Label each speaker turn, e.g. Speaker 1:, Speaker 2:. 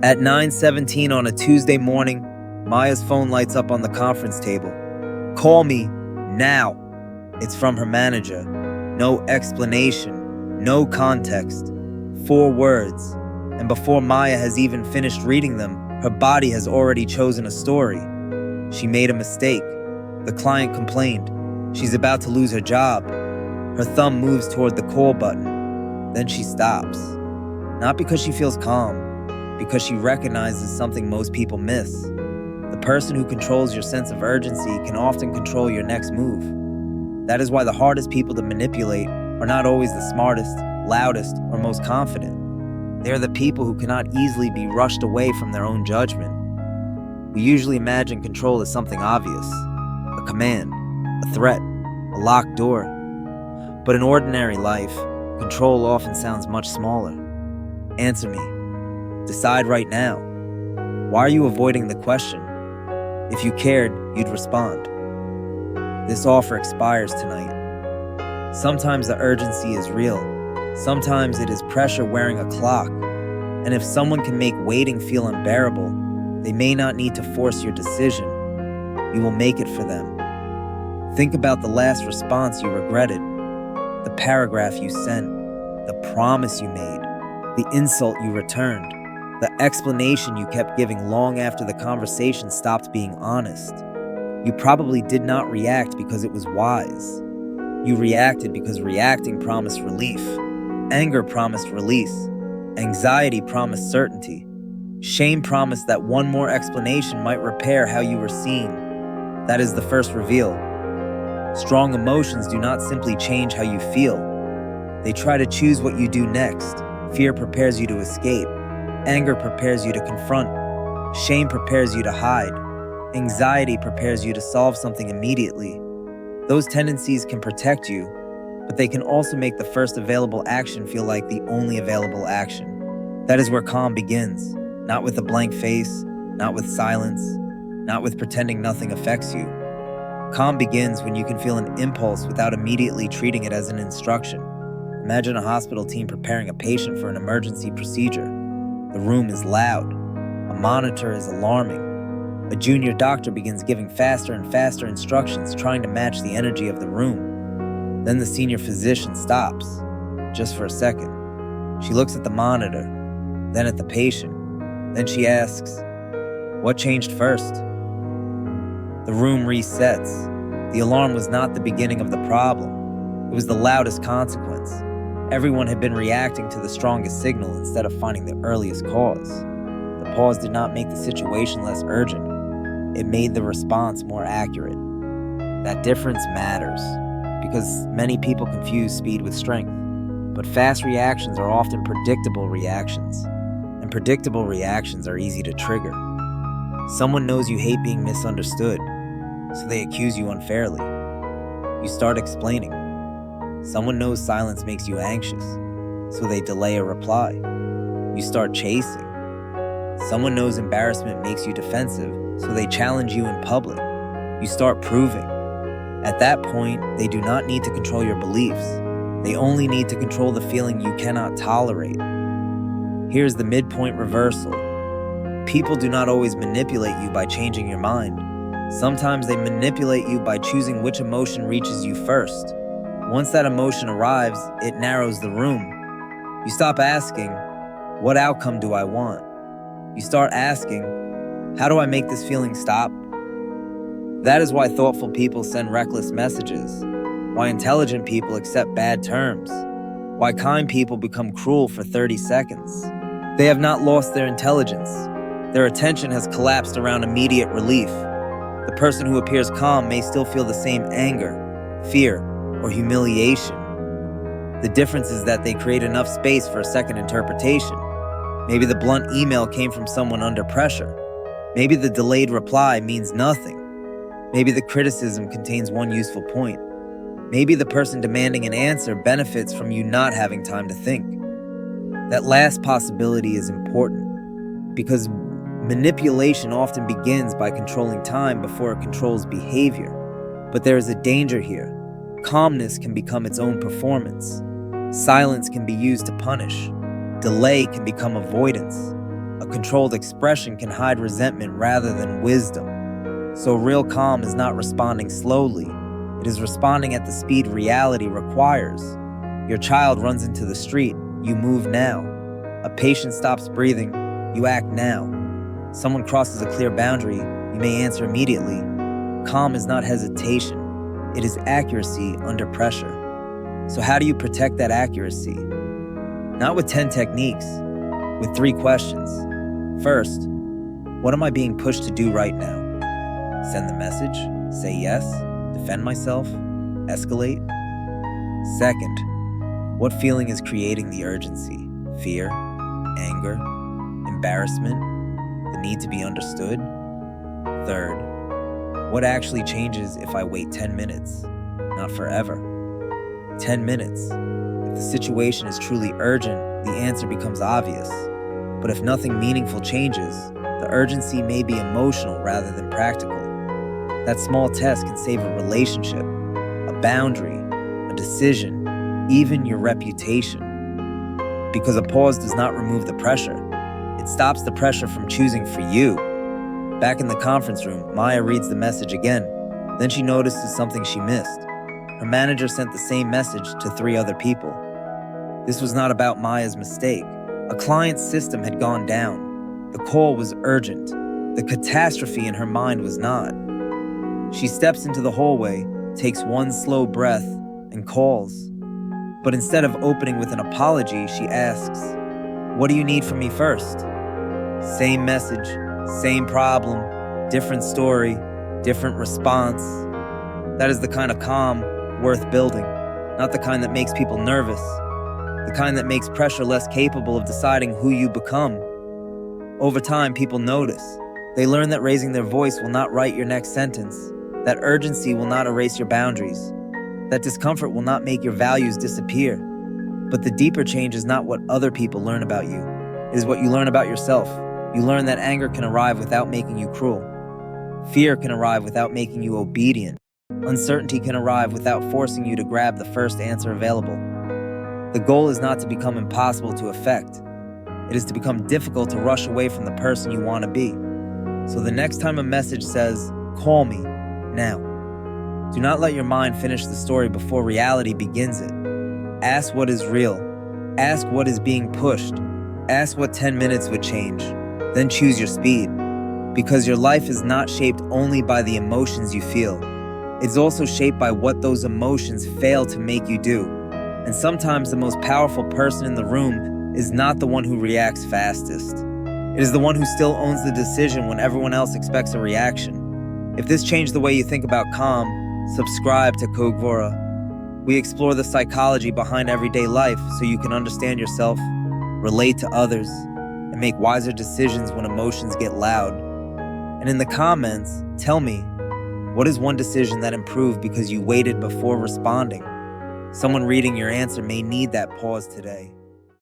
Speaker 1: At 9:17 on a Tuesday morning, Maya's phone lights up on the conference table. "Call me, now." It's from her manager. No explanation, no context. 4 words. And before Maya has even finished reading them, her body has already chosen a story. She made a mistake. The client complained. She's about to lose her job. Her thumb moves toward the call button. Then she stops. Not because she feels calm, because she recognizes something most people miss. The person who controls your sense of urgency can often control your next move. That is why the hardest people to manipulate are not always the smartest, loudest, or most confident. They are the people who cannot easily be rushed away from their own judgment. We usually imagine control as something obvious, a command, a threat, a locked door. But in ordinary life, control often sounds much smaller. Answer me. Decide right now. Why are you avoiding the question? If you cared, you'd respond. This offer expires tonight. Sometimes the urgency is real. Sometimes it is pressure wearing a clock. And if someone can make waiting feel unbearable, they may not need to force your decision. You will make it for them. Think about the last response you regretted, the paragraph you sent, the promise you made, the insult you returned, the explanation you kept giving long after the conversation stopped being honest. You probably did not react because it was wise. You reacted because reacting promised relief. Anger promised release. Anxiety promised certainty. Shame promised that one more explanation might repair how you were seen. That is the first reveal. Strong emotions do not simply change how you feel. They try to choose what you do next. Fear prepares you to escape. Anger prepares you to confront. Shame prepares you to hide. Anxiety prepares you to solve something immediately. Those tendencies can protect you, but they can also make the first available action feel like the only available action. That is where calm begins. Not with a blank face, not with silence, not with pretending nothing affects you. Calm begins when you can feel an impulse without immediately treating it as an instruction. Imagine a hospital team preparing a patient for an emergency procedure. The room is loud. A monitor is alarming. A junior doctor begins giving faster and faster instructions, trying to match the energy of the room. Then the senior physician stops, just for a second. She looks at the monitor, then at the patient. Then she asks, "What changed first?" The room resets. The alarm was not the beginning of the problem. It was the loudest consequence. Everyone had been reacting to the strongest signal instead of finding the earliest cause. The pause did not make the situation less urgent. It made the response more accurate. That difference matters, because many people confuse speed with strength. But fast reactions are often predictable reactions, and predictable reactions are easy to trigger. Someone knows you hate being misunderstood, so they accuse you unfairly. You start explaining. Someone knows silence makes you anxious, so they delay a reply. You start chasing. Someone knows embarrassment makes you defensive, so they challenge you in public. You start proving. At that point, they do not need to control your beliefs. They only need to control the feeling you cannot tolerate. Here's the midpoint reversal. People do not always manipulate you by changing your mind. Sometimes they manipulate you by choosing which emotion reaches you first. Once that emotion arrives, it narrows the room. You stop asking, "What outcome do I want?" You start asking, "How do I make this feeling stop?" That is why thoughtful people send reckless messages, why intelligent people accept bad terms, why kind people become cruel for 30 seconds. They have not lost their intelligence. Their attention has collapsed around immediate relief. The person who appears calm may still feel the same anger, fear, or humiliation. The difference is that they create enough space for a second interpretation. Maybe the blunt email came from someone under pressure. Maybe the delayed reply means nothing. Maybe the criticism contains one useful point. Maybe the person demanding an answer benefits from you not having time to think. That last possibility is important, because manipulation often begins by controlling time before it controls behavior. But there is a danger here. Calmness can become its own performance. Silence can be used to punish. Delay can become avoidance. A controlled expression can hide resentment rather than wisdom. So real calm is not responding slowly. It is responding at the speed reality requires. Your child runs into the street, you move now. A patient stops breathing, you act now. Someone crosses a clear boundary, you may answer immediately. Calm is not hesitation, it is accuracy under pressure. So how do you protect that accuracy? Not with 10 techniques, with 3 questions. First, what am I being pushed to do right now? Send the message, say yes, defend myself, escalate. Second, what feeling is creating the urgency? Fear, anger, embarrassment, the need to be understood? Third, what actually changes if I wait 10 minutes, not forever? 10 minutes. If the situation is truly urgent, the answer becomes obvious. But if nothing meaningful changes, the urgency may be emotional rather than practical. That small test can save a relationship, a boundary, a decision, even your reputation. Because a pause does not remove the pressure. It stops the pressure from choosing for you. Back in the conference room, Maya reads the message again. Then she notices something she missed. Her manager sent the same message to 3 other people. This was not about Maya's mistake. A client's system had gone down. The call was urgent. The catastrophe in her mind was not. She steps into the hallway, takes one slow breath, and calls. But instead of opening with an apology, she asks, "What do you need from me first?" Same message, same problem, different story, different response. That is the kind of calm worth building, not the kind that makes people nervous, the kind that makes pressure less capable of deciding who you become. Over time, people notice. They learn that raising their voice will not write your next sentence, that urgency will not erase your boundaries, that discomfort will not make your values disappear. But the deeper change is not what other people learn about you. It is what you learn about yourself. You learn that anger can arrive without making you cruel. Fear can arrive without making you obedient. Uncertainty can arrive without forcing you to grab the first answer available. The goal is not to become impossible to affect. It is to become difficult to rush away from the person you want to be. So the next time a message says, "Call me," now. Do not let your mind finish the story before reality begins it. Ask what is real. Ask what is being pushed. Ask what 10 minutes would change. Then choose your speed. Because your life is not shaped only by the emotions you feel. It's also shaped by what those emotions fail to make you do. And sometimes the most powerful person in the room is not the one who reacts fastest. It is the one who still owns the decision when everyone else expects a reaction. If this changed the way you think about calm, subscribe to Cogvora. We explore the psychology behind everyday life so you can understand yourself, relate to others, and make wiser decisions when emotions get loud. And in the comments, tell me, what is one decision that improved because you waited before responding? Someone reading your answer may need that pause today.